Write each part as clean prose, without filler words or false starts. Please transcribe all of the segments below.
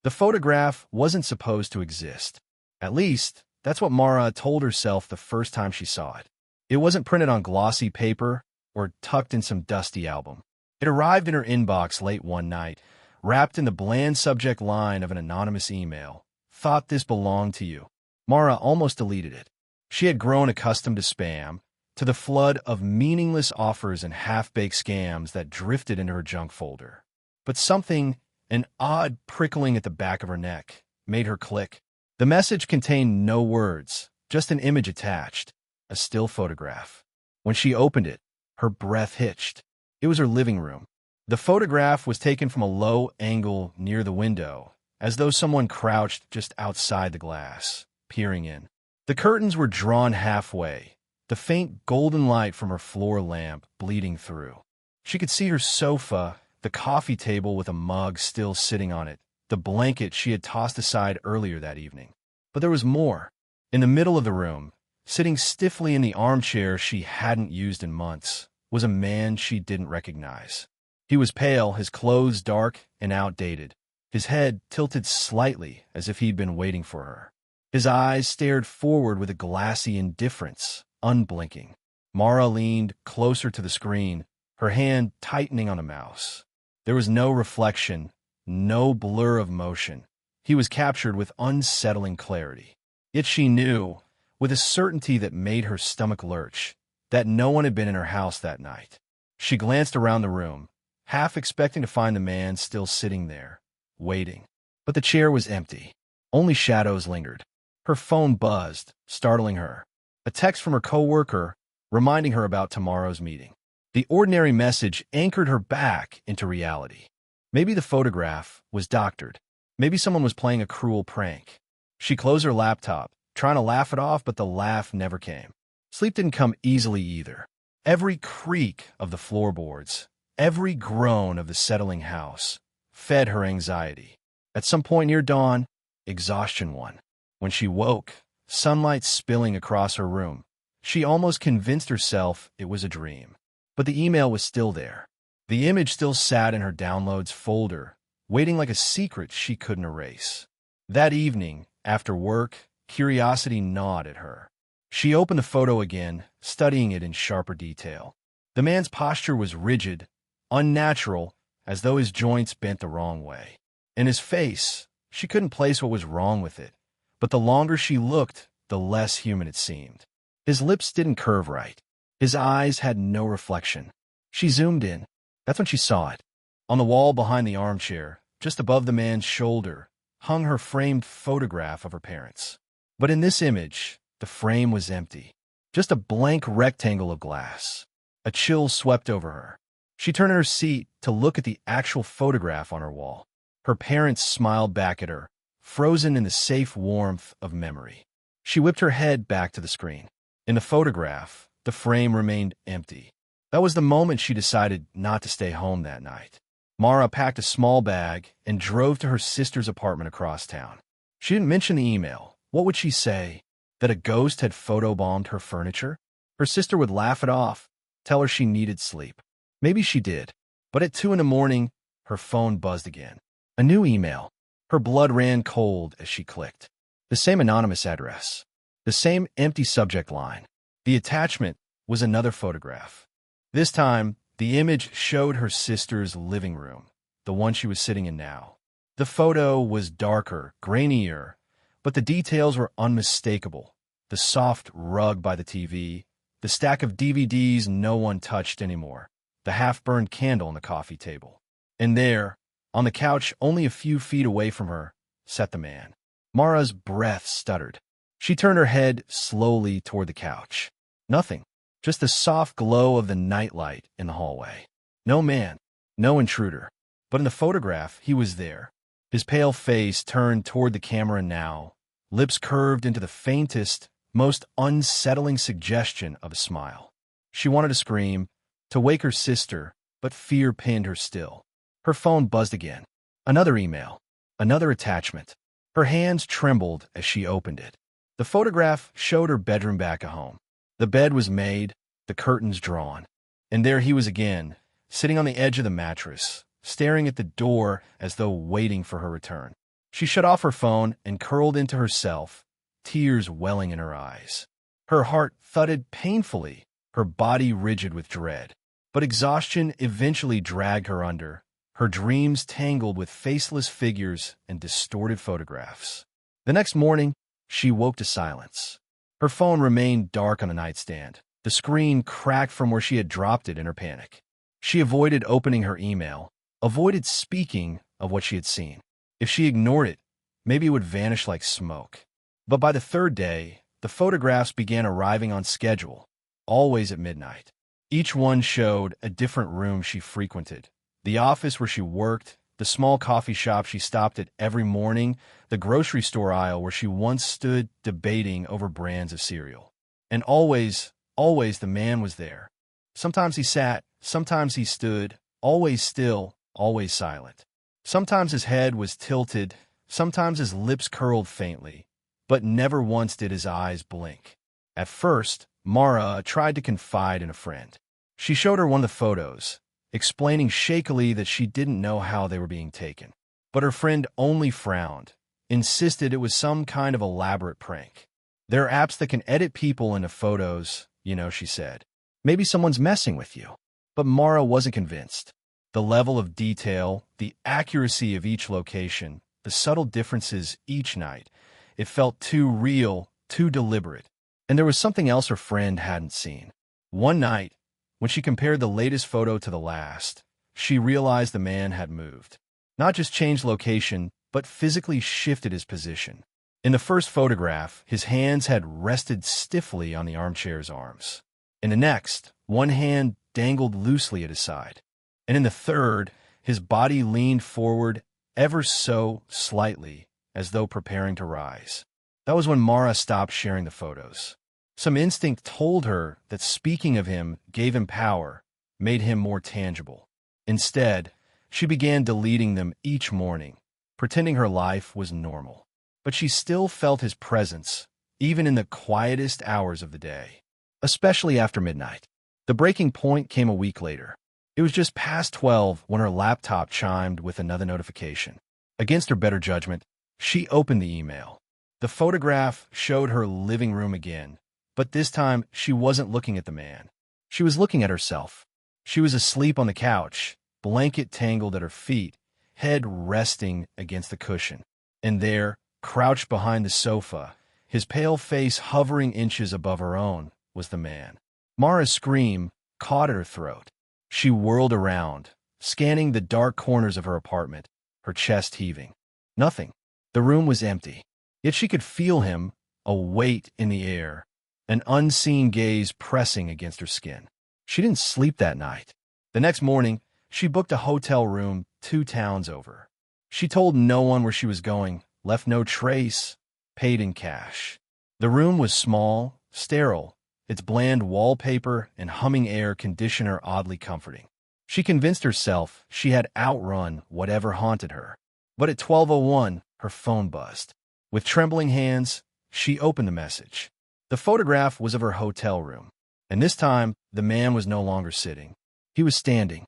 The photograph wasn't supposed to exist. At least, that's what Mara told herself the first time she saw it. It wasn't printed on glossy paper or tucked in some dusty album. It arrived in her inbox late one night, wrapped in the bland subject line of an anonymous email. Thought this belonged to you. Mara almost deleted it. She had grown accustomed to spam, to the flood of meaningless offers and half-baked scams that drifted into her junk folder. But something, an odd prickling at the back of her neck, made her click. The message contained no words, just an image attached, a still photograph. When she opened it, her breath hitched. It was her living room. The photograph was taken from a low angle near the window, as though someone crouched just outside the glass, peering in. The curtains were drawn halfway, the faint golden light from her floor lamp bleeding through. She could see her sofa, the coffee table with a mug still sitting on it, the blanket she had tossed aside earlier that evening. But there was more. In the middle of the room, sitting stiffly in the armchair she hadn't used in months, was a man she didn't recognize. He was pale, his clothes dark and outdated, his head tilted slightly as if he'd been waiting for her. His eyes stared forward with a glassy indifference, unblinking. Mara leaned closer to the screen, her hand tightening on the mouse. There was no reflection, no blur of motion. He was captured with unsettling clarity. Yet she knew, with a certainty that made her stomach lurch, that no one had been in her house that night. She glanced around the room, half expecting to find the man still sitting there, waiting. But the chair was empty. Only shadows lingered. Her phone buzzed, startling her. A text from her coworker, reminding her about tomorrow's meeting. The ordinary message anchored her back into reality. Maybe the photograph was doctored. Maybe someone was playing a cruel prank. She closed her laptop, trying to laugh it off, but the laugh never came. Sleep didn't come easily either. Every creak of the floorboards, every groan of the settling house, fed her anxiety. At some point near dawn, exhaustion won. When she woke, sunlight spilling across her room, she almost convinced herself it was a dream. But the email was still there. The image still sat in her downloads folder, waiting like a secret she couldn't erase. That evening, after work, curiosity gnawed at her. She opened the photo again, studying it in sharper detail. The man's posture was rigid, unnatural, as though his joints bent the wrong way. And his face, she couldn't place what was wrong with it, but the longer she looked, the less human it seemed. His lips didn't curve right. His eyes had no reflection. She zoomed in. That's when she saw it. On the wall behind the armchair, just above the man's shoulder, hung her framed photograph of her parents. But in this image, the frame was empty. Just a blank rectangle of glass. A chill swept over her. She turned in her seat to look at the actual photograph on her wall. Her parents smiled back at her, frozen in the safe warmth of memory. She whipped her head back to the screen. In the photograph, the frame remained empty. That was the moment she decided not to stay home that night. Mara packed a small bag and drove to her sister's apartment across town. She didn't mention the email. What would she say? That a ghost had photobombed her furniture? Her sister would laugh it off, tell her she needed sleep. Maybe she did. But at 2 a.m, her phone buzzed again. A new email. Her blood ran cold as she clicked. The same anonymous address. The same empty subject line. The attachment was another photograph. This time, the image showed her sister's living room, the one she was sitting in now. The photo was darker, grainier, but the details were unmistakable. The soft rug by the TV, the stack of DVDs no one touched anymore, the half-burned candle on the coffee table. And there, on the couch only a few feet away from her, sat the man. Mara's breath stuttered. She turned her head slowly toward the couch. Nothing. Just the soft glow of the nightlight in the hallway. No man, no intruder. But in the photograph, he was there. His pale face turned toward the camera now, lips curved into the faintest, most unsettling suggestion of a smile. She wanted to scream, to wake her sister, but fear pinned her still. Her phone buzzed again. Another email. Another attachment. Her hands trembled as she opened it. The photograph showed her bedroom back at home. The bed was made, the curtains drawn. And there he was again, sitting on the edge of the mattress, staring at the door as though waiting for her return. She shut off her phone and curled into herself, tears welling in her eyes. Her heart thudded painfully, her body rigid with dread. But exhaustion eventually dragged her under, her dreams tangled with faceless figures and distorted photographs. The next morning, she woke to silence. Her phone remained dark on the nightstand, the screen cracked from where she had dropped it in her panic. She avoided opening her email, avoided speaking of what she had seen. If she ignored it, maybe it would vanish like smoke. But by the third day, the photographs began arriving on schedule, always at midnight. Each one showed a different room she frequented, the office where she worked, the small coffee shop she stopped at every morning, the grocery store aisle where she once stood debating over brands of cereal. And always the man was there. Sometimes he sat, sometimes he stood, always still, always silent. Sometimes his head was tilted, sometimes his lips curled faintly, but never once did his eyes blink. At first, Mara tried to confide in a friend. She showed her one of the photos, explaining shakily that she didn't know how they were being taken. But her friend only frowned, insisted it was some kind of elaborate prank. There are apps that can edit people into photos, she said. Maybe someone's messing with you. But Mara wasn't convinced. The level of detail, the accuracy of each location, the subtle differences each night, it felt too real, too deliberate. And there was something else her friend hadn't seen. One night, when she compared the latest photo to the last, she realized the man had moved. Not just changed location, but physically shifted his position. In the first photograph, his hands had rested stiffly on the armchair's arms. In the next, one hand dangled loosely at his side. And in the third, his body leaned forward ever so slightly, as though preparing to rise. That was when Mara stopped sharing the photos. Some instinct told her that speaking of him gave him power, made him more tangible. Instead, she began deleting them each morning, pretending her life was normal. But she still felt his presence, even in the quietest hours of the day, especially after midnight. The breaking point came a week later. It was just past 12 when her laptop chimed with another notification. Against her better judgment, she opened the email. The photograph showed her living room again, but this time she wasn't looking at the man. She was looking at herself. She was asleep on the couch, blanket tangled at her feet, head resting against the cushion. And there, crouched behind the sofa, his pale face hovering inches above her own, was the man. Mara's scream caught at her throat. She whirled around, scanning the dark corners of her apartment, her chest heaving. Nothing. The room was empty. Yet she could feel him, a weight in the air, an unseen gaze pressing against her skin. She didn't sleep that night. The next morning, she booked a hotel room 2 towns over. She told no one where she was going, left no trace, paid in cash. The room was small, sterile, its bland wallpaper and humming air conditioner oddly comforting. She convinced herself she had outrun whatever haunted her. But at 12:01, her phone buzzed. With trembling hands, she opened the message. The photograph was of her hotel room, and this time, the man was no longer sitting. He was standing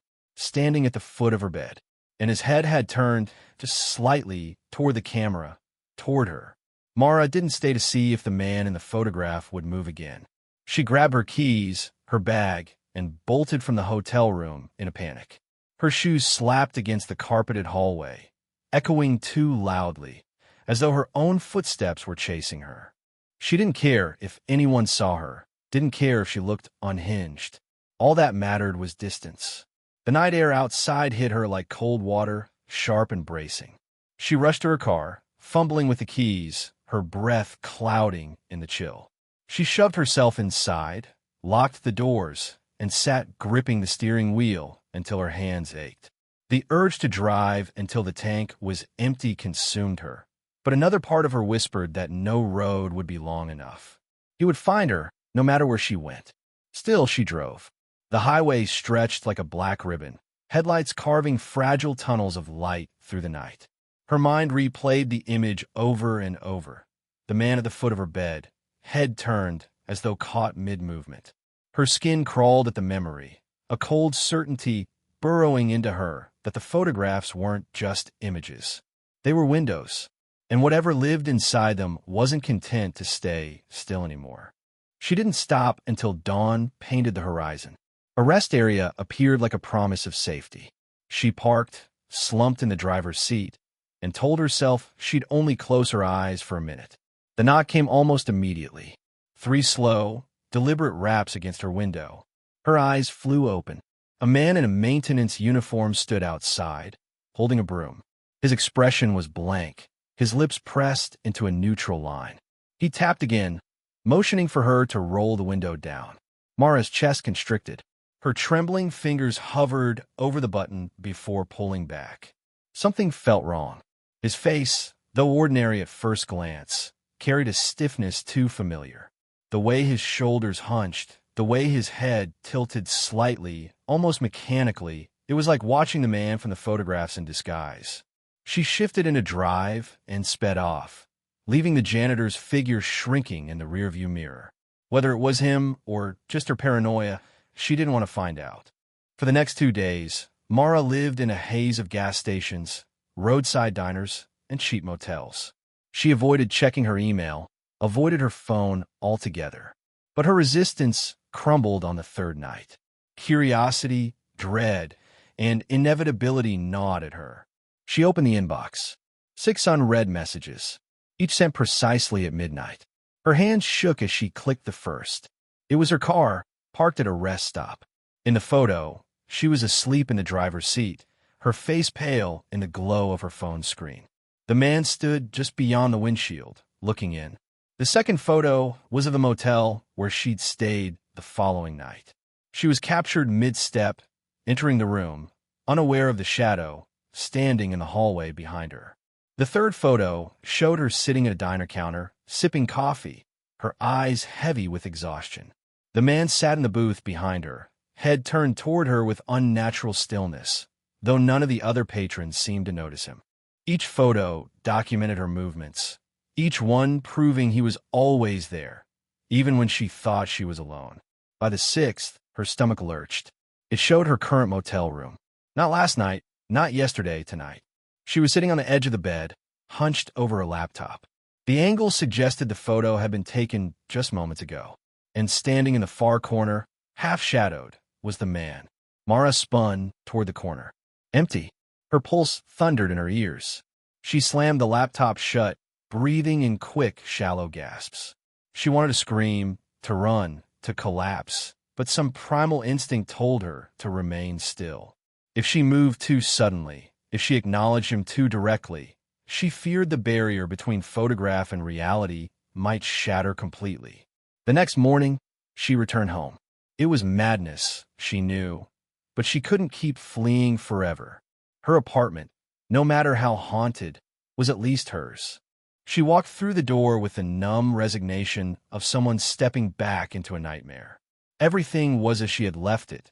at the foot of her bed, and his head had turned just slightly toward the camera, toward her. Mara didn't stay to see if the man in the photograph would move again. She grabbed her keys, her bag, and bolted from the hotel room in a panic. Her shoes slapped against the carpeted hallway, echoing too loudly, as though her own footsteps were chasing her. She didn't care if anyone saw her, didn't care if she looked unhinged. All that mattered was distance. The night air outside hit her like cold water, sharp and bracing. She rushed to her car, fumbling with the keys, her breath clouding in the chill. She shoved herself inside, locked the doors, and sat gripping the steering wheel until her hands ached. The urge to drive until the tank was empty consumed her, but another part of her whispered that no road would be long enough. He would find her, no matter where she went. Still, she drove. The highway stretched like a black ribbon, headlights carving fragile tunnels of light through the night. Her mind replayed the image over and over. The man at the foot of her bed, head turned as though caught mid-movement. Her skin crawled at the memory, a cold certainty burrowing into her that the photographs weren't just images. They were windows, and whatever lived inside them wasn't content to stay still anymore. She didn't stop until dawn painted the horizon. A rest area appeared like a promise of safety. She parked, slumped in the driver's seat, and told herself she'd only close her eyes for a minute. The knock came almost immediately. 3 slow, deliberate raps against her window. Her eyes flew open. A man in a maintenance uniform stood outside, holding a broom. His expression was blank, his lips pressed into a neutral line. He tapped again, motioning for her to roll the window down. Mara's chest constricted. Her trembling fingers hovered over the button before pulling back. Something felt wrong. His face, though ordinary at first glance, carried a stiffness too familiar. The way his shoulders hunched, the way his head tilted slightly, almost mechanically, it was like watching the man from the photographs in disguise. She shifted into drive and sped off, leaving the janitor's figure shrinking in the rearview mirror. Whether it was him or just her paranoia, she didn't want to find out. For the next 2 days, Mara lived in a haze of gas stations, roadside diners, and cheap motels. She avoided checking her email, avoided her phone altogether. But her resistance crumbled on the 3rd night. Curiosity, dread, and inevitability gnawed at her. She opened the inbox. 6 unread messages, each sent precisely at midnight. Her hands shook as she clicked the first. It was her car, parked at a rest stop. In the photo, she was asleep in the driver's seat, her face pale in the glow of her phone screen. The man stood just beyond the windshield, looking in. The second photo was of the motel where she'd stayed the following night. She was captured mid-step, entering the room, unaware of the shadow, standing in the hallway behind her. The third photo showed her sitting at a diner counter, sipping coffee, her eyes heavy with exhaustion. The man sat in the booth behind her, head turned toward her with unnatural stillness, though none of the other patrons seemed to notice him. Each photo documented her movements, each one proving he was always there, even when she thought she was alone. By the 6th, her stomach lurched. It showed her current motel room. Not last night, not yesterday, tonight. She was sitting on the edge of the bed, hunched over her laptop. The angle suggested the photo had been taken just moments ago. And standing in the far corner, half-shadowed, was the man. Mara spun toward the corner. Empty. Her pulse thundered in her ears. She slammed the laptop shut, breathing in quick, shallow gasps. She wanted to scream, to run, to collapse, but some primal instinct told her to remain still. If she moved too suddenly, if she acknowledged him too directly, she feared the barrier between photograph and reality might shatter completely. The next morning, she returned home. It was madness, she knew, but she couldn't keep fleeing forever. Her apartment, no matter how haunted, was at least hers. She walked through the door with the numb resignation of someone stepping back into a nightmare. Everything was as she had left it.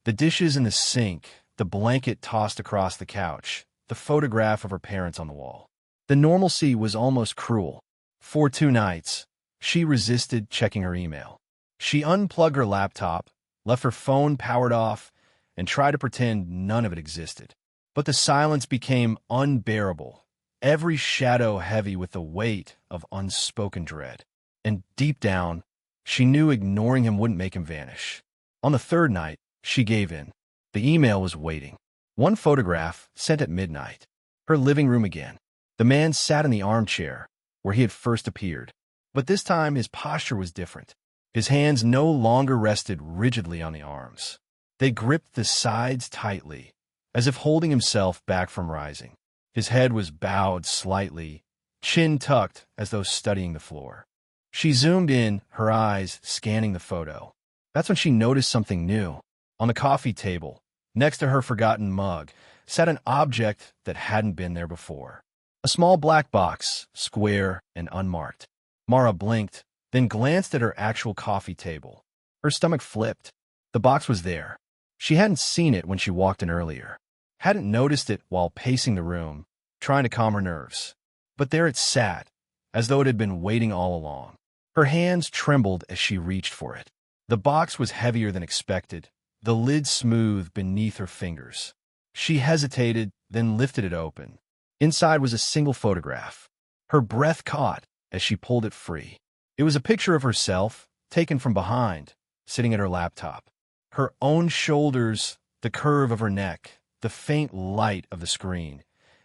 The dishes in the sink, the blanket tossed across the couch, the photograph of her parents on the wall. The normalcy was almost cruel. For 2 nights, she resisted checking her email. She unplugged her laptop, left her phone powered off, and tried to pretend none of it existed. But the silence became unbearable, every shadow heavy with the weight of unspoken dread. And deep down, she knew ignoring him wouldn't make him vanish. On the 3rd night, she gave in. The email was waiting. One photograph sent at midnight. Her living room again. The man sat in the armchair where he had first appeared. But this time his posture was different. His hands no longer rested rigidly on the arms. They gripped the sides tightly, as if holding himself back from rising. His head was bowed slightly, chin tucked as though studying the floor. She zoomed in, her eyes scanning the photo. That's when she noticed something new. On the coffee table, next to her forgotten mug, sat an object that hadn't been there before. A small black box, square and unmarked. Mara blinked, then glanced at her actual coffee table. Her stomach flipped. The box was there. She hadn't seen it when she walked in earlier. Hadn't noticed it while pacing the room, trying to calm her nerves. But there it sat, as though it had been waiting all along. Her hands trembled as she reached for it. The box was heavier than expected, the lid smooth beneath her fingers. She hesitated, then lifted it open. Inside was a single photograph. Her breath caught as she pulled it free. It was a picture of herself, taken from behind, sitting at her laptop. Her own shoulders, the curve of her neck, the faint light of the screen.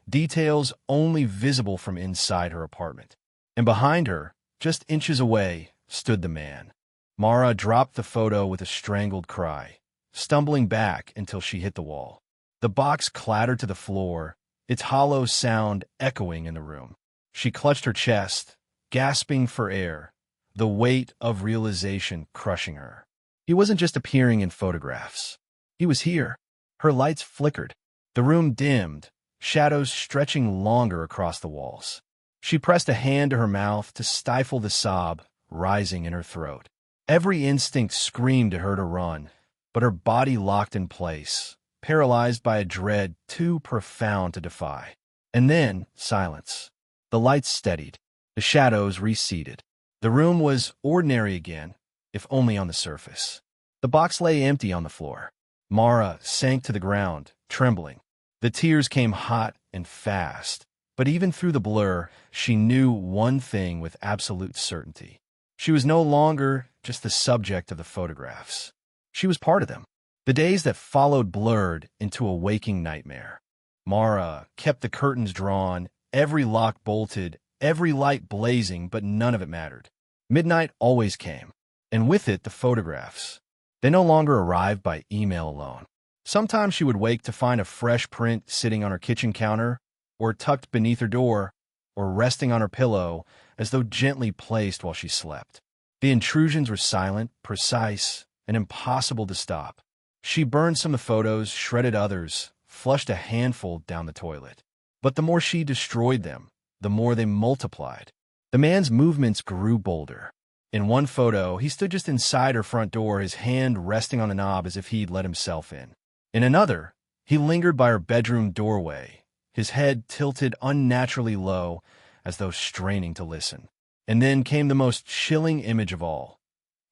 Details only visible from inside her apartment. And behind her, just inches away, stood the man. Mara dropped the photo with a strangled cry, stumbling back until she hit the wall. The box clattered to the floor, its hollow sound echoing in the room. She clutched her chest, gasping for air, the weight of realization crushing her. He wasn't just appearing in photographs. He was here. Her lights flickered. The room dimmed, shadows stretching longer across the walls. She pressed a hand to her mouth to stifle the sob rising in her throat. Every instinct screamed at her to run, but her body locked in place, paralyzed by a dread too profound to defy. And then, silence. The lights steadied. The shadows receded. The room was ordinary again, if only on the surface. The box lay empty on the floor. Mara sank to the ground, trembling. The tears came hot and fast, but even through the blur, she knew one thing with absolute certainty. She was no longer just the subject of the photographs. She was part of them. The days that followed blurred into a waking nightmare. Mara kept the curtains drawn, every lock bolted, every light blazing, but none of it mattered. Midnight always came, and with it the photographs. They no longer arrived by email alone. Sometimes she would wake to find a fresh print sitting on her kitchen counter, or tucked beneath her door, or resting on her pillow, as though gently placed while she slept. The intrusions were silent, precise, and impossible to stop. She burned some of the photos, shredded others, flushed a handful down the toilet. But the more she destroyed them, the more they multiplied. The man's movements grew bolder. In one photo, he stood just inside her front door, his hand resting on the knob as if he'd let himself in. In another, he lingered by her bedroom doorway, his head tilted unnaturally low as though straining to listen. And then came the most chilling image of all.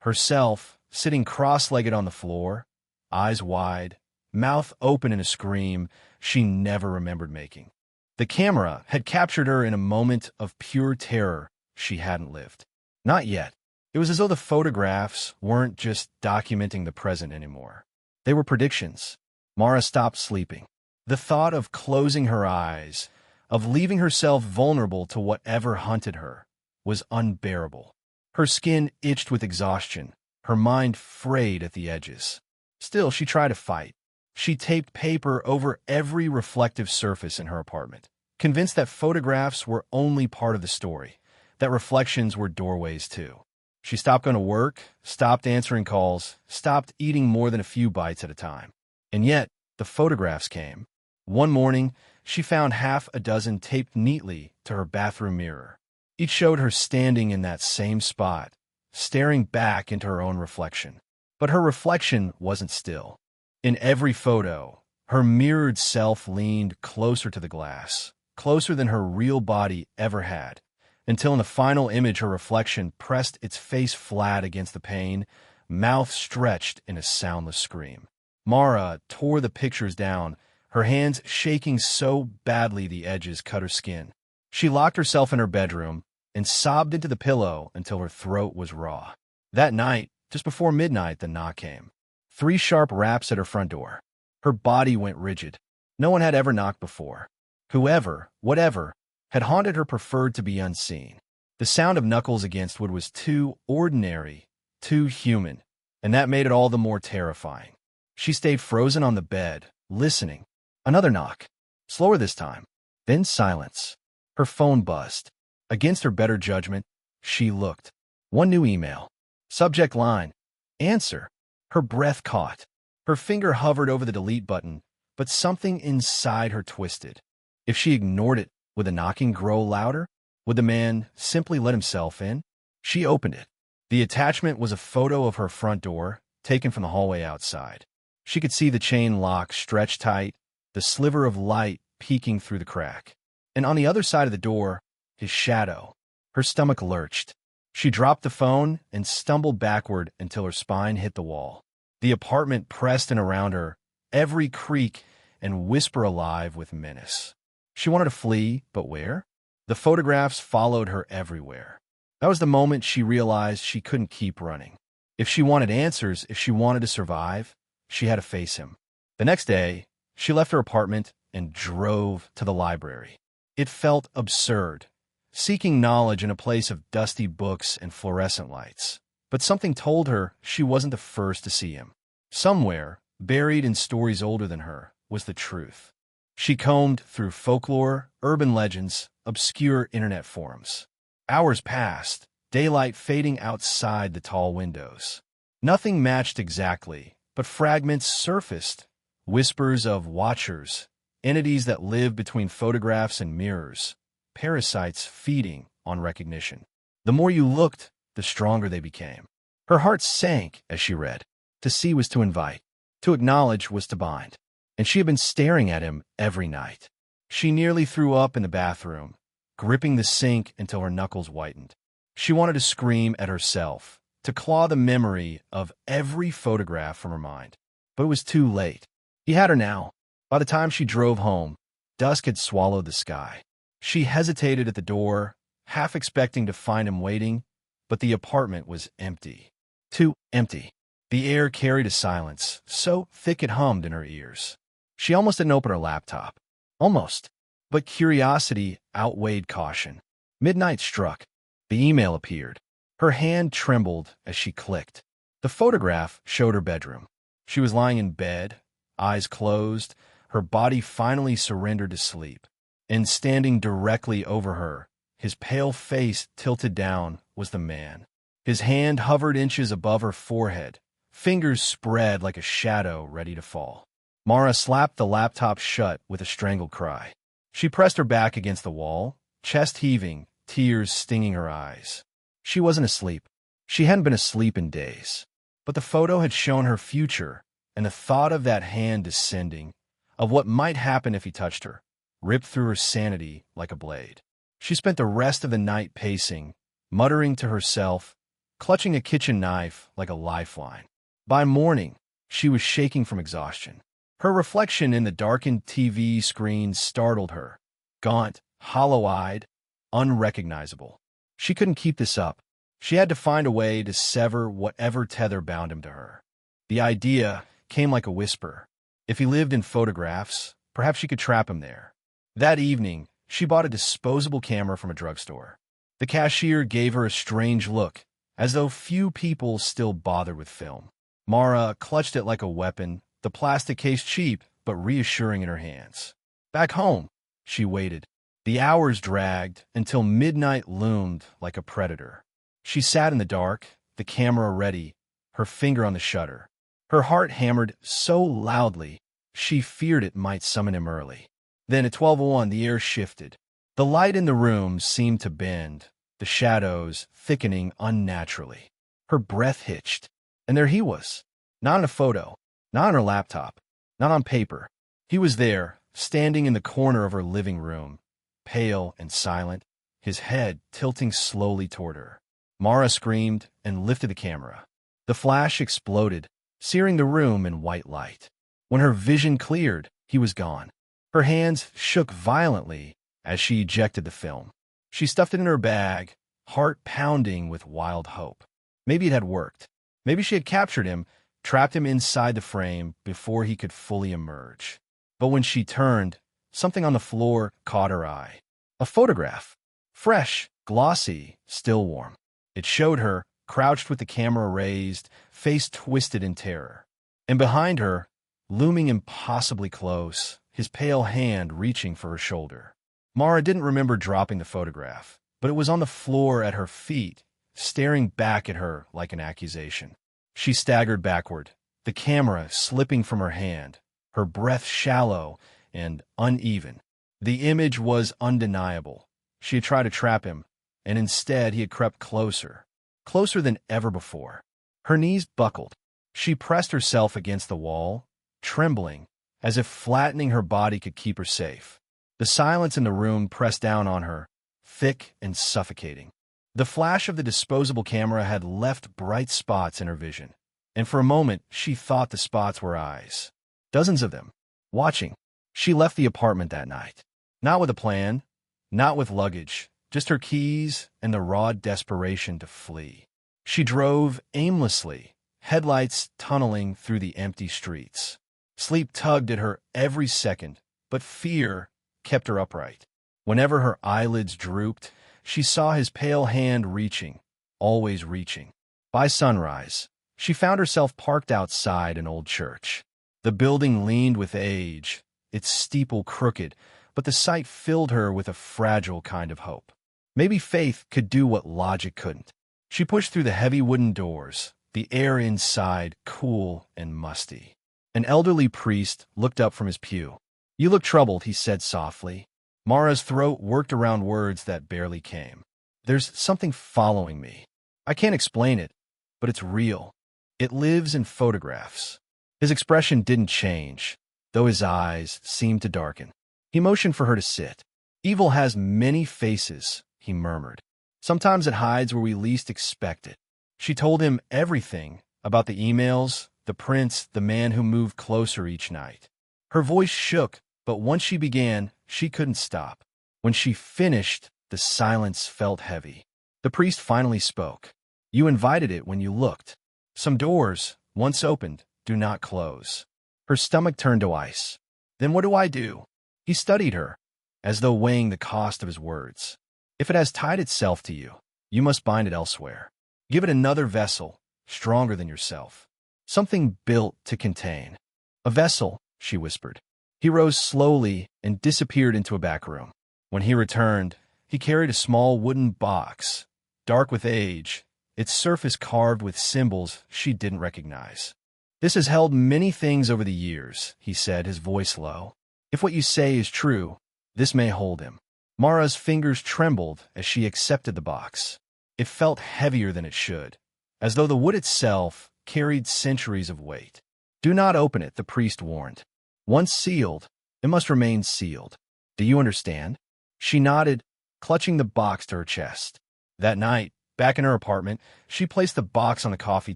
Herself, sitting cross-legged on the floor, eyes wide, mouth open in a scream she never remembered making. The camera had captured her in a moment of pure terror she hadn't lived. Not yet. It was as though the photographs weren't just documenting the present anymore. They were predictions. Mara stopped sleeping. The thought of closing her eyes, of leaving herself vulnerable to whatever hunted her, was unbearable. Her skin itched with exhaustion, her mind frayed at the edges. Still, she tried to fight. She taped paper over every reflective surface in her apartment, convinced that photographs were only part of the story, that reflections were doorways too. She stopped going to work, stopped answering calls, stopped eating more than a few bites at a time. And yet, the photographs came. One morning, she found half a dozen taped neatly to her bathroom mirror. Each showed her standing in that same spot, staring back into her own reflection. But her reflection wasn't still. In every photo, her mirrored self leaned closer to the glass, closer than her real body ever had, until in the final image her reflection pressed its face flat against the pane, mouth stretched in a soundless scream. Mara tore the pictures down, her hands shaking so badly the edges cut her skin. She locked herself in her bedroom and sobbed into the pillow until her throat was raw. That night, just before midnight, the knock came. 3 sharp raps at her front door. Her body went rigid. No one had ever knocked before. Whoever, whatever, had haunted her preferred to be unseen. The sound of knuckles against wood was too ordinary, too human, and that made it all the more terrifying. She stayed frozen on the bed, listening. Another knock. Slower this time. Then silence. Her phone buzzed. Against her better judgment, she looked. One new email. Subject line. Answer. Her breath caught. Her finger hovered over the delete button, but something inside her twisted. If she ignored it, would the knocking grow louder? Would the man simply let himself in? She opened it. The attachment was a photo of her front door, taken from the hallway outside. She could see the chain lock stretched tight, the sliver of light peeking through the crack. And on the other side of the door, his shadow. Her stomach lurched. She dropped the phone and stumbled backward until her spine hit the wall. The apartment pressed in around her, every creak and whisper alive with menace. She wanted to flee, but where? The photographs followed her everywhere. That was the moment she realized she couldn't keep running. If she wanted answers, if she wanted to survive, she had to face him. The next day, she left her apartment and drove to the library. It felt absurd, seeking knowledge in a place of dusty books and fluorescent lights. But something told her she wasn't the first to see him. Somewhere, buried in stories older than her, was the truth. She combed through folklore, urban legends, obscure internet forums. Hours passed, daylight fading outside the tall windows. Nothing matched exactly, but fragments surfaced, whispers of watchers, entities that live between photographs and mirrors, parasites feeding on recognition. The more you looked, the stronger they became. Her heart sank as she read. To see was to invite. To acknowledge was to bind. And she had been staring at him every night. She nearly threw up in the bathroom, gripping the sink until her knuckles whitened. She wanted to scream at herself, to claw the memory of every photograph from her mind. But it was too late. He had her now. By the time she drove home, dusk had swallowed the sky. She hesitated at the door, half expecting to find him waiting, but the apartment was empty. Too empty. The air carried a silence, so thick it hummed in her ears. She almost didn't open her laptop. Almost. But curiosity outweighed caution. Midnight struck. The email appeared. Her hand trembled as she clicked. The photograph showed her bedroom. She was lying in bed, eyes closed, her body finally surrendered to sleep. And standing directly over her, his pale face tilted down, was the man. His hand hovered inches above her forehead, fingers spread like a shadow ready to fall. Mara slapped the laptop shut with a strangled cry. She pressed her back against the wall, chest heaving, tears stinging her eyes. She wasn't asleep. She hadn't been asleep in days. But the photo had shown her future, and the thought of that hand descending, of what might happen if he touched her, ripped through her sanity like a blade. She spent the rest of the night pacing, muttering to herself, clutching a kitchen knife like a lifeline. By morning, she was shaking from exhaustion. Her reflection in the darkened TV screen startled her. Gaunt, hollow-eyed, unrecognizable. She couldn't keep this up. She had to find a way to sever whatever tether bound him to her. The idea came like a whisper. If he lived in photographs, perhaps she could trap him there. That evening, she bought a disposable camera from a drugstore. The cashier gave her a strange look, as though few people still bothered with film. Mara clutched it like a weapon, the plastic case cheap but reassuring in her hands. Back home, she waited. The hours dragged until midnight loomed like a predator. She sat in the dark, the camera ready, her finger on the shutter. Her heart hammered so loudly, she feared it might summon him early. Then at 12:01, the air shifted. The light in the room seemed to bend, the shadows thickening unnaturally. Her breath hitched, and there he was. Not in a photo, not on her laptop, not on paper. He was there, standing in the corner of her living room, pale and silent, his head tilting slowly toward her. Mara screamed and lifted the camera. The flash exploded, searing the room in white light. When her vision cleared, he was gone. Her hands shook violently as she ejected the film. She stuffed it in her bag, heart pounding with wild hope. Maybe it had worked. Maybe she had captured him, trapped him inside the frame before he could fully emerge. But when she turned, something on the floor caught her eye. A photograph. Fresh, glossy, still warm. It showed her, crouched with the camera raised, face twisted in terror. And behind her, looming impossibly close, his pale hand reaching for her shoulder. Mara didn't remember dropping the photograph, but it was on the floor at her feet, staring back at her like an accusation. She staggered backward, the camera slipping from her hand, her breath shallow and uneven. The image was undeniable. She had tried to trap him, and instead he had crept closer, closer than ever before. Her knees buckled. She pressed herself against the wall, trembling, as if flattening her body could keep her safe. The silence in the room pressed down on her, thick and suffocating. The flash of the disposable camera had left bright spots in her vision, and for a moment she thought the spots were eyes. Dozens of them, watching. She left the apartment that night. Not with a plan, not with luggage, just her keys and the raw desperation to flee. She drove aimlessly, headlights tunneling through the empty streets. Sleep tugged at her every second, but fear kept her upright. Whenever her eyelids drooped, she saw his pale hand reaching, always reaching. By sunrise, she found herself parked outside an old church. The building leaned with age, its steeple crooked, but the sight filled her with a fragile kind of hope. Maybe faith could do what logic couldn't. She pushed through the heavy wooden doors, the air inside cool and musty. An elderly priest looked up from his pew. "You look troubled," he said softly. Mara's throat worked around words that barely came. "There's something following me. I can't explain it, but it's real. It lives in photographs." His expression didn't change, though his eyes seemed to darken. He motioned for her to sit. "Evil has many faces," he murmured. "Sometimes it hides where we least expect it." She told him everything about the emails, the prints, the man who moved closer each night. Her voice shook, but once she began, she couldn't stop. When she finished, the silence felt heavy. The priest finally spoke. "You invited it when you looked. Some doors, once opened, do not close." Her stomach turned to ice. "Then what do I do?" He studied her, as though weighing the cost of his words. "If it has tied itself to you, you must bind it elsewhere. Give it another vessel, stronger than yourself. Something built to contain." "A vessel," she whispered. He rose slowly and disappeared into a back room. When he returned, he carried a small wooden box, dark with age, its surface carved with symbols she didn't recognize. "This has held many things over the years," he said, his voice low. "If what you say is true, this may hold him." Mara's fingers trembled as she accepted the box. It felt heavier than it should, as though the wood itself carried centuries of weight. "Do not open it," the priest warned. "Once sealed, it must remain sealed. Do you understand?" She nodded, clutching the box to her chest. That night, back in her apartment, she placed the box on the coffee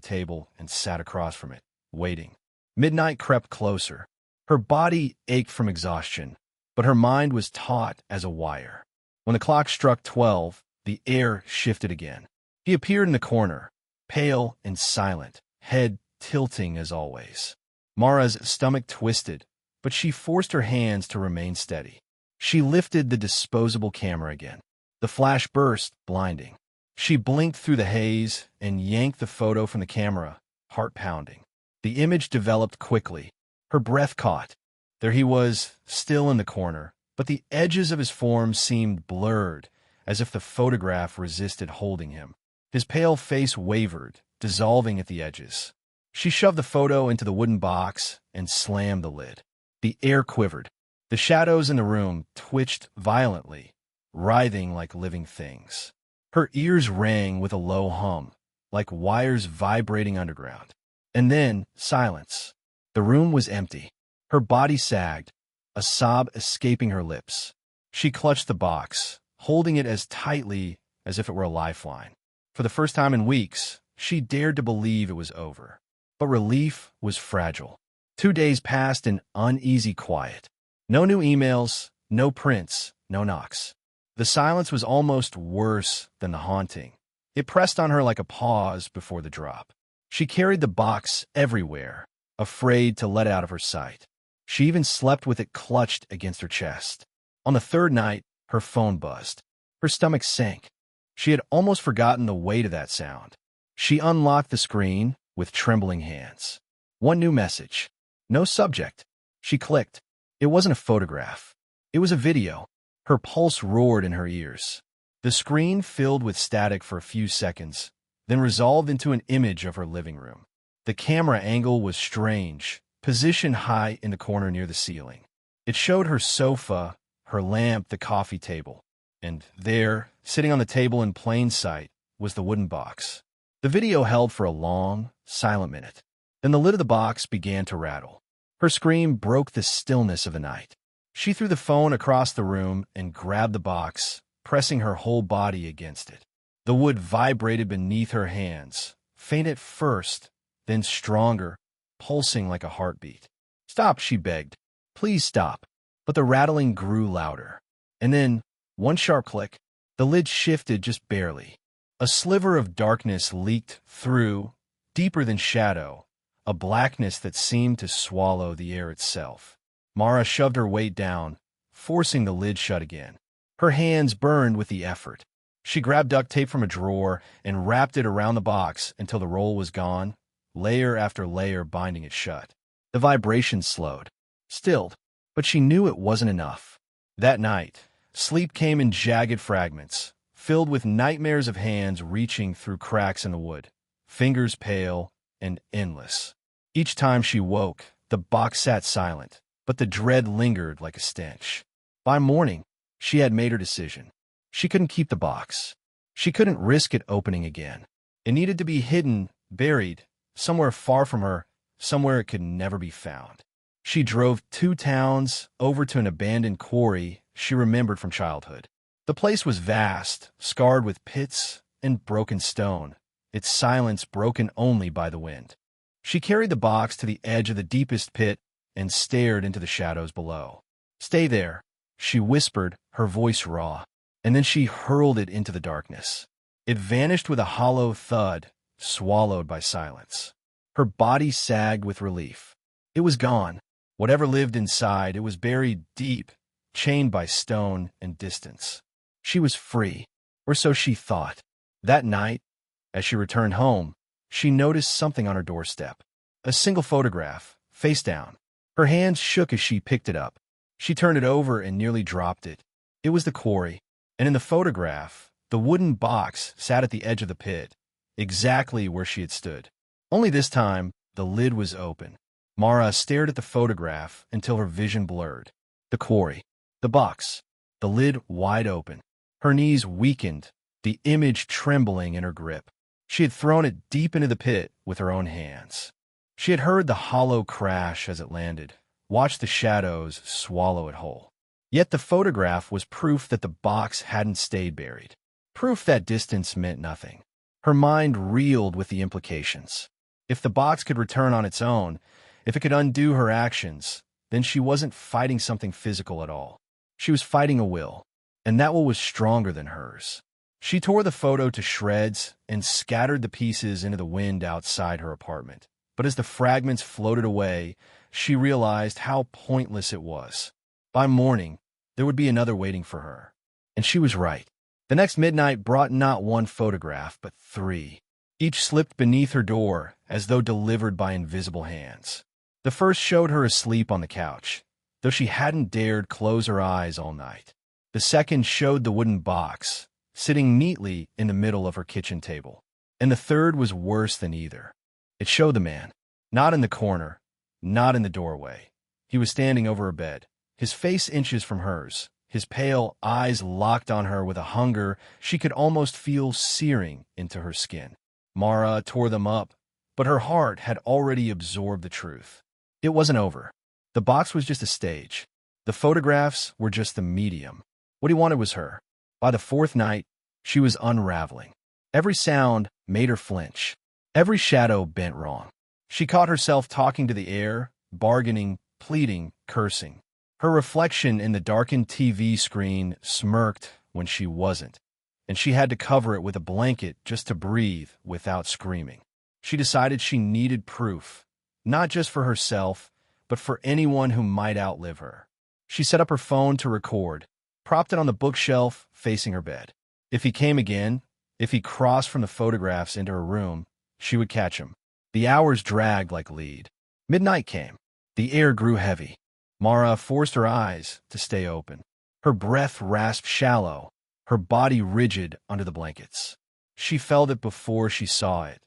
table and sat across from it, waiting. Midnight crept closer. Her body ached from exhaustion, but her mind was taut as a wire. When the clock struck 12, the air shifted again. He appeared in the corner, pale and silent, head tilting as always. Mara's stomach twisted, but she forced her hands to remain steady. She lifted the disposable camera again. The flash burst, blinding. She blinked through the haze and yanked the photo from the camera, heart pounding. The image developed quickly. Her breath caught. There he was, still in the corner, but the edges of his form seemed blurred, as if the photograph resisted holding him. His pale face wavered, dissolving at the edges. She shoved the photo into the wooden box and slammed the lid. The air quivered. The shadows in the room twitched violently, writhing like living things. Her ears rang with a low hum, like wires vibrating underground. And then, silence. The room was empty. Her body sagged, a sob escaping her lips. She clutched the box, holding it as tightly as if it were a lifeline. For the first time in weeks, she dared to believe it was over. But relief was fragile. 2 days passed in uneasy quiet. No new emails, no prints, no knocks. The silence was almost worse than the haunting. It pressed on her like a pause before the drop. She carried the box everywhere, afraid to let it out of her sight. She even slept with it clutched against her chest. On the third night, her phone buzzed. Her stomach sank. She had almost forgotten the weight of that sound. She unlocked the screen with trembling hands. One new message. No subject. She clicked. It wasn't a photograph. It was a video. Her pulse roared in her ears. The screen filled with static for a few seconds, then resolved into an image of her living room. The camera angle was strange, positioned high in the corner near the ceiling. It showed her sofa, her lamp, the coffee table, and there, sitting on the table in plain sight, was the wooden box. The video held for a long, silent minute. Then the lid of the box began to rattle. Her scream broke the stillness of the night. She threw the phone across the room and grabbed the box, pressing her whole body against it. The wood vibrated beneath her hands, faint at first, then stronger, pulsing like a heartbeat. "Stop," she begged. "Please stop." But the rattling grew louder. And then, one sharp click, the lid shifted just barely. A sliver of darkness leaked through, deeper than shadow, a blackness that seemed to swallow the air itself. Mara shoved her weight down, forcing the lid shut again. Her hands burned with the effort. She grabbed duct tape from a drawer and wrapped it around the box until the roll was gone, layer after layer binding it shut. The vibrations slowed, stilled, but she knew it wasn't enough. That night, sleep came in jagged fragments, filled with nightmares of hands reaching through cracks in the wood, fingers pale and endless. Each time she woke, the box sat silent, but the dread lingered like a stench. By morning, she had made her decision. She couldn't keep the box. She couldn't risk it opening again. It needed to be hidden, buried, somewhere far from her, somewhere it could never be found. She drove 2 towns over to an abandoned quarry she remembered from childhood. The place was vast, scarred with pits and broken stone, its silence broken only by the wind. She carried the box to the edge of the deepest pit and stared into the shadows below. "Stay there," she whispered, her voice raw, and then she hurled it into the darkness. It vanished with a hollow thud, swallowed by silence. Her body sagged with relief. It was gone. Whatever lived inside, it was buried deep, chained by stone and distance. She was free, or so she thought. That night, as she returned home, she noticed something on her doorstep. A single photograph, face down. Her hands shook as she picked it up. She turned it over and nearly dropped it. It was the quarry, and in the photograph, the wooden box sat at the edge of the pit, exactly where she had stood. Only this time, the lid was open. Mara stared at the photograph until her vision blurred. The quarry, the box, the lid wide open. Her knees weakened, the image trembling in her grip. She had thrown it deep into the pit with her own hands. She had heard the hollow crash as it landed, watched the shadows swallow it whole. Yet the photograph was proof that the box hadn't stayed buried. Proof that distance meant nothing. Her mind reeled with the implications. If the box could return on its own, if it could undo her actions, then she wasn't fighting something physical at all. She was fighting a will, and that will was stronger than hers. She tore the photo to shreds and scattered the pieces into the wind outside her apartment. But as the fragments floated away, she realized how pointless it was. By morning, there would be another waiting for her. And she was right. The next midnight brought not one photograph, but 3. Each slipped beneath her door as though delivered by invisible hands. The first showed her asleep on the couch, though she hadn't dared close her eyes all night. The second showed the wooden box, sitting neatly in the middle of her kitchen table. And the third was worse than either. It showed the man, not in the corner, not in the doorway. He was standing over her bed, his face inches from hers, his pale eyes locked on her with a hunger she could almost feel searing into her skin. Mara tore them up, but her heart had already absorbed the truth. It wasn't over. The box was just a stage. The photographs were just the medium. What he wanted was her. By the 4th night, she was unraveling. Every sound made her flinch. Every shadow bent wrong. She caught herself talking to the air, bargaining, pleading, cursing. Her reflection in the darkened TV screen smirked when she wasn't, and she had to cover it with a blanket just to breathe without screaming. She decided she needed proof, not just for herself, but for anyone who might outlive her. She set up her phone to record, propped it on the bookshelf facing her bed. If he came again, if he crossed from the photographs into her room, she would catch him. The hours dragged like lead. Midnight came. The air grew heavy. Mara forced her eyes to stay open. Her breath rasped shallow, her body rigid under the blankets. She felt it before she saw it.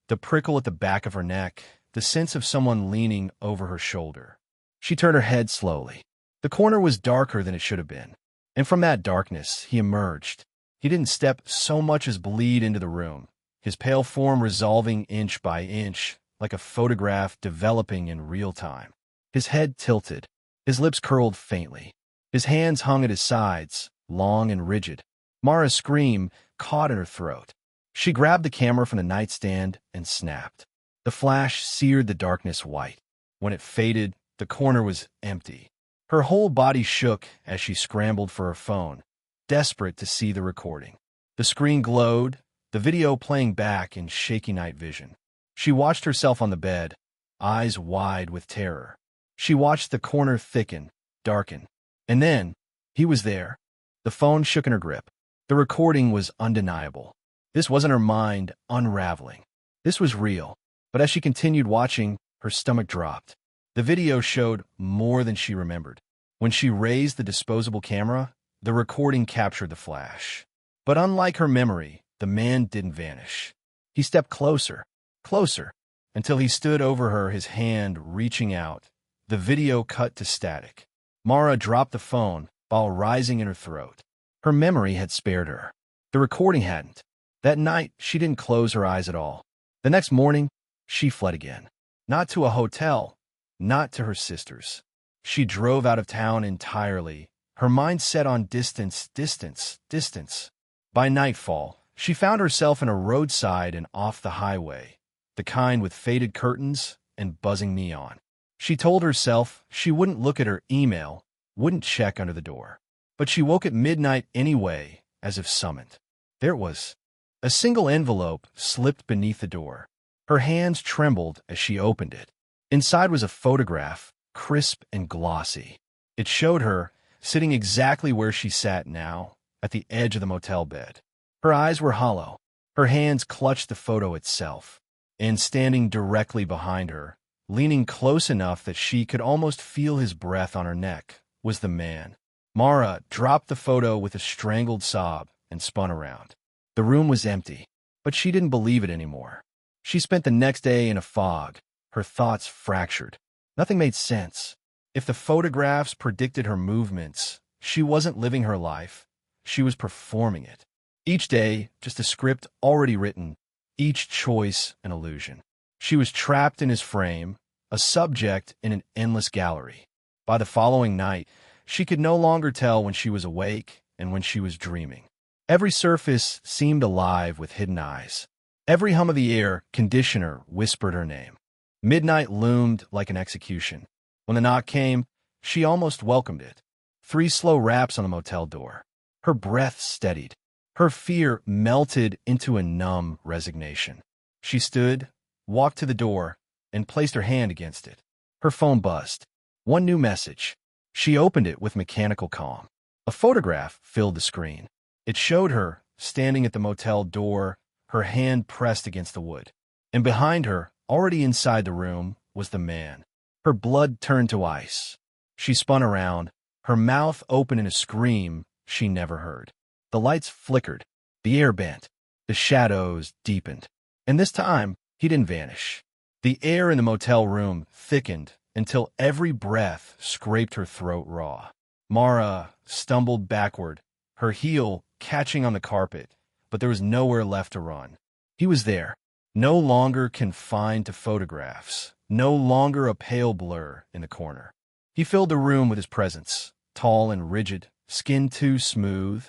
The prickle at the back of her neck, the sense of someone leaning over her shoulder. She turned her head slowly. The corner was darker than it should have been, and from that darkness he emerged. He didn't step so much as bleed into the room, his pale form resolving inch by inch, like a photograph developing in real time. His head tilted, his lips curled faintly. His hands hung at his sides, long and rigid. Mara's scream caught in her throat. She grabbed the camera from the nightstand and snapped. The flash seared the darkness white. When it faded, the corner was empty. Her whole body shook as she scrambled for her phone, desperate to see the recording. The screen glowed, the video playing back in shaky night vision. She watched herself on the bed, eyes wide with terror. She watched the corner thicken, darken. And then, he was there. The phone shook in her grip. The recording was undeniable. This wasn't her mind unraveling. This was real. But as she continued watching, her stomach dropped. The video showed more than she remembered. When she raised the disposable camera, the recording captured the flash. But unlike her memory, the man didn't vanish. He stepped closer, closer, until he stood over her, his hand reaching out. The video cut to static. Mara dropped the phone, ball rising in her throat. Her memory had spared her. The recording hadn't. That night, she didn't close her eyes at all. The next morning, she fled again. Not to a hotel, not to her sisters. She drove out of town entirely, her mind set on distance, distance, distance. By nightfall, she found herself in a roadside and off the highway, the kind with faded curtains and buzzing neon. She told herself she wouldn't look at her email, wouldn't check under the door. But she woke at midnight anyway, as if summoned. There it was. A single envelope slipped beneath the door. Her hands trembled as she opened it. Inside was a photograph, crisp and glossy. It showed her, sitting exactly where she sat now, at the edge of the motel bed. Her eyes were hollow. Her hands clutched the photo itself. And standing directly behind her, leaning close enough that she could almost feel his breath on her neck, was the man. Mara dropped the photo with a strangled sob and spun around. The room was empty, but she didn't believe it anymore. She spent the next day in a fog, her thoughts fractured. Nothing made sense. If the photographs predicted her movements, she wasn't living her life. She was performing it. Each day, just a script already written, each choice an illusion. She was trapped in his frame, a subject in an endless gallery. By the following night, she could no longer tell when she was awake and when she was dreaming. Every surface seemed alive with hidden eyes. Every hum of the air conditioner whispered her name. Midnight loomed like an execution. When the knock came, she almost welcomed it. 3 slow raps on the motel door. Her breath steadied. Her fear melted into a numb resignation. She stood, walked to the door, and placed her hand against it. Her phone buzzed. One new message. She opened it with mechanical calm. A photograph filled the screen. It showed her, standing at the motel door, her hand pressed against the wood. And behind her, already inside the room, was the man. Her blood turned to ice. She spun around, her mouth open in a scream she never heard. The lights flickered. The air bent. The shadows deepened. And this time, he didn't vanish. The air in the motel room thickened until every breath scraped her throat raw. Mara stumbled backward, her heel catching on the carpet, but there was nowhere left to run. He was there, no longer confined to photographs, no longer a pale blur in the corner. He filled the room with his presence, tall and rigid, skin too smooth,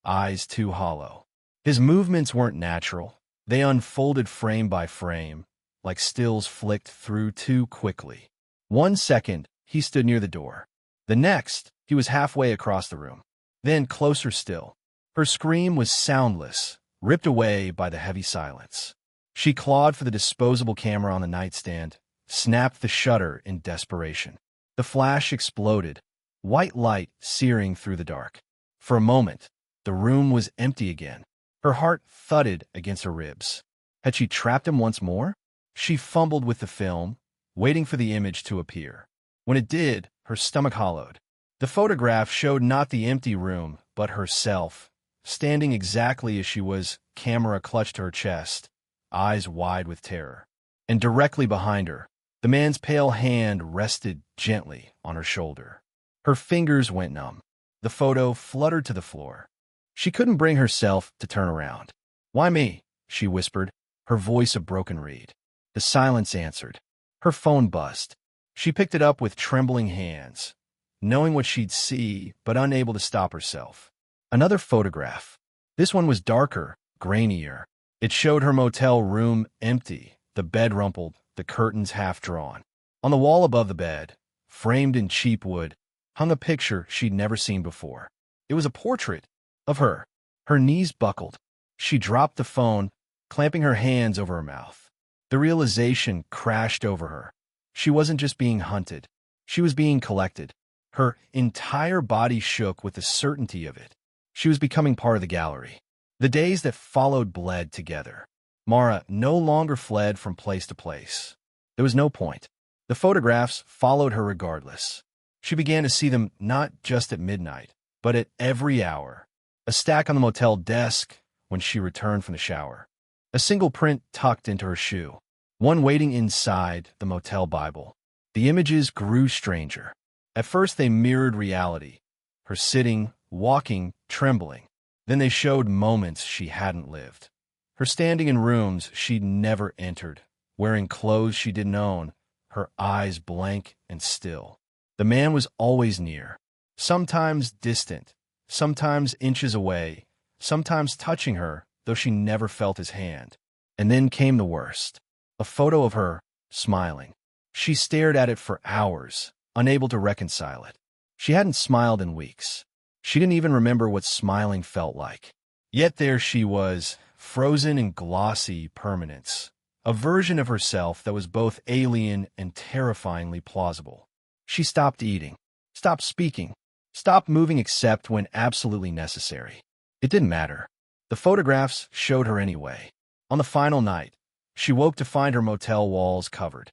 eyes too hollow. His movements weren't natural. They unfolded frame by frame, like stills flicked through too quickly. 1 second, he stood near the door. The next, he was halfway across the room. Then, closer still. Her scream was soundless, ripped away by the heavy silence. She clawed for the disposable camera on the nightstand, snapped the shutter in desperation. The flash exploded, white light searing through the dark. For a moment, the room was empty again. Her heart thudded against her ribs. Had she trapped him once more? She fumbled with the film, waiting for the image to appear. When it did, her stomach hollowed. The photograph showed not the empty room, but herself, standing exactly as she was, camera clutched to her chest, eyes wide with terror. And directly behind her, the man's pale hand rested gently on her shoulder. Her fingers went numb. The photo fluttered to the floor. She couldn't bring herself to turn around. "Why me?" she whispered, her voice a broken reed. The silence answered. Her phone buzzed. She picked it up with trembling hands, knowing what she'd see, but unable to stop herself. Another photograph. This one was darker, grainier. It showed her motel room empty, the bed rumpled, the curtains half drawn. On the wall above the bed, framed in cheap wood, hung a picture she'd never seen before. It was a portrait of her. Her knees buckled. She dropped the phone, clamping her hands over her mouth. The realization crashed over her. She wasn't just being hunted. She was being collected. Her entire body shook with the certainty of it. She was becoming part of the gallery. The days that followed bled together. Mara no longer fled from place to place. There was no point. The photographs followed her regardless. She began to see them not just at midnight, but at every hour. A stack on the motel desk when she returned from the shower. A single print tucked into her shoe. One waiting inside the motel Bible. The images grew stranger. At first they mirrored reality. Her sitting, walking, trembling. Then they showed moments she hadn't lived. Her standing in rooms she'd never entered, wearing clothes she didn't own, her eyes blank and still. The man was always near, sometimes distant, sometimes inches away, sometimes touching her, though she never felt his hand. And then came the worst. A photo of her, smiling. She stared at it for hours, unable to reconcile it. She hadn't smiled in weeks. She didn't even remember what smiling felt like. Yet there she was, frozen in glossy permanence, a version of herself that was both alien and terrifyingly plausible. She stopped eating, stopped speaking, stopped moving except when absolutely necessary. It didn't matter. The photographs showed her anyway. On the final night, she woke to find her motel walls covered.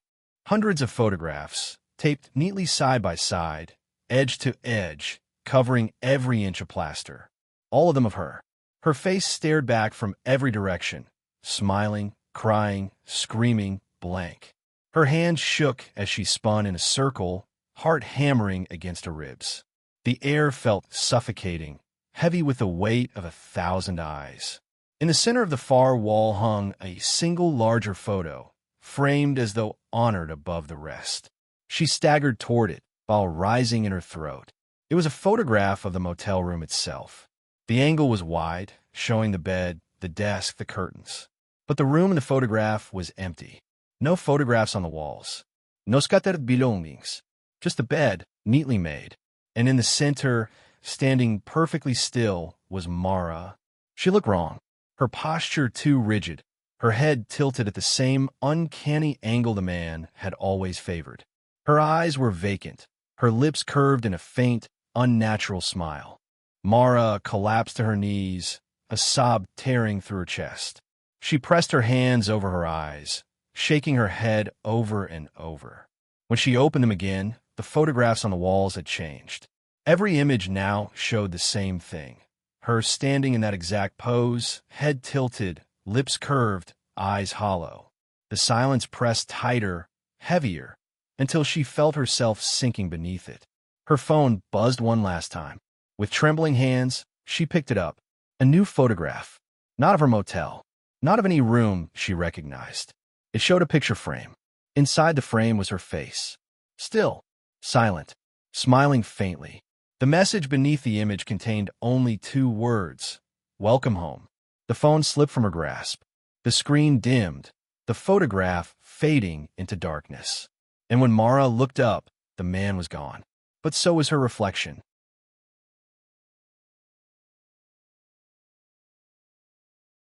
Hundreds of photographs, taped neatly side by side, edge to edge, covering every inch of plaster. All of them of her. Her face stared back from every direction, smiling, crying, screaming, blank. Her hands shook as she spun in a circle, heart hammering against her ribs. The air felt suffocating, heavy with the weight of 1,000 eyes. In the center of the far wall hung a single larger photo, framed as though honored above the rest. She staggered toward it, while rising in her throat. It was a photograph of the motel room itself. The angle was wide, showing the bed, the desk, the curtains. But the room in the photograph was empty. No photographs on the walls. No scattered belongings. Just the bed, neatly made. And in the center, standing perfectly still, was Mara. She looked wrong. Her posture too rigid, her head tilted at the same uncanny angle the man had always favored. Her eyes were vacant, her lips curved in a faint, unnatural smile. Mara collapsed to her knees, a sob tearing through her chest. She pressed her hands over her eyes, shaking her head over and over. When she opened them again, the photographs on the walls had changed. Every image now showed the same thing. Her standing in that exact pose, head tilted, lips curved, eyes hollow. The silence pressed tighter, heavier, until she felt herself sinking beneath it. Her phone buzzed one last time. With trembling hands, she picked it up. A new photograph. Not of her motel. Not of any room she recognized. It showed a picture frame. Inside the frame was her face. Still, silent, smiling faintly. The message beneath the image contained only 2 words. Welcome home. The phone slipped from her grasp. The screen dimmed, the photograph fading into darkness. And when Mara looked up, the man was gone. But so was her reflection.